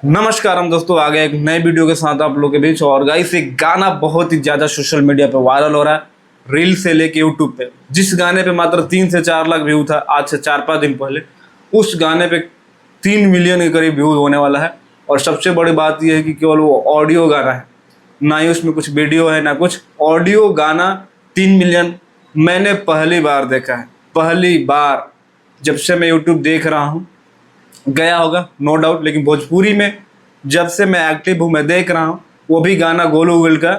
नमस्कार हम दोस्तों, आ गए एक नए वीडियो के साथ आप लोगों के बीच। और गाइस, एक गाना बहुत ही ज़्यादा सोशल मीडिया पे वायरल हो रहा है, रील से लेके यूट्यूब पे। जिस गाने पे मात्र 3 से 4 लाख व्यू था आज से 4-5 दिन पहले, उस गाने पे 3 मिलियन के करीब व्यू होने वाला है। और सबसे बड़ी बात यह है कि केवल वो ऑडियो गाना है, ना ही उसमें कुछ वीडियो है ना कुछ। ऑडियो गाना 3 मिलियन मैंने पहली बार देखा है, पहली बार जब से मैं यूट्यूब देख रहा हूँ। गया होगा नो डाउट, लेकिन भोजपुरी में जब से मैं एक्टिव हूँ, मैं देख रहा हूँ, वो भी गाना गोलू गोल का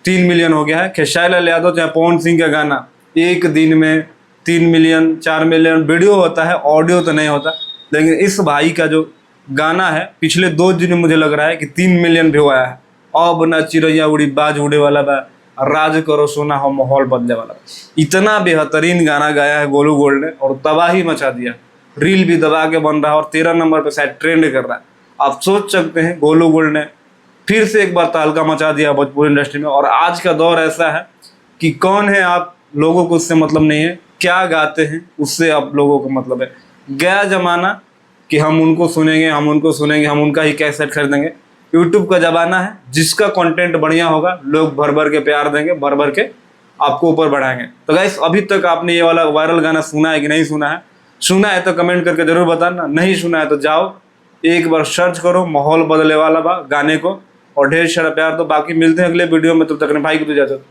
3 मिलियन हो गया है। खेसारी लाल यादव चाहे पवन सिंह का गाना एक दिन में 3 मिलियन 4 मिलियन वीडियो होता है, ऑडियो तो नहीं होता। लेकिन इस भाई का जो गाना है पिछले 2 दिन में मुझे लग रहा है कि 3 मिलियन व्यू आया है। अब ना चिड़ैया उड़ी बाज उड़े वाला बा, राज करो सोना हो माहौल बदले वाला। इतना बेहतरीन गाना गाया है गोलू गोल्ड ने और तबाही मचा दिया। रील भी दबा के बन रहा है और 13 नंबर पे शायद ट्रेंड कर रहा है। आप सोच सकते हैं, गोलू गोल्ड ने फिर से एक बार तहलका मचा दिया भोजपुरी इंडस्ट्री में। और आज का दौर ऐसा है कि कौन है आप लोगों को उससे मतलब नहीं है, क्या गाते हैं उससे आप लोगों को मतलब है। गया जमाना कि हम उनको सुनेंगे, हम उनको सुनेंगे, हम उनका ही कैसेट खरीदेंगे। यूट्यूब का जमाना है, जिसका कंटेंट बढ़िया होगा लोग भर भर के प्यार देंगे, भर भर के आपको ऊपर बढ़ाएंगे। तो गाइस, अभी तक आपने ये वाला वायरल गाना सुना है कि नहीं सुना है? सुना है तो कमेंट करके जरूर बताना, नहीं सुना है तो जाओ एक बार सर्च करो, माहौल बदले वाला बा गाने को, और ढेर सारा प्यार दो। बाकी मिलते हैं अगले वीडियो में, तब तक भाई को तो इजाजत।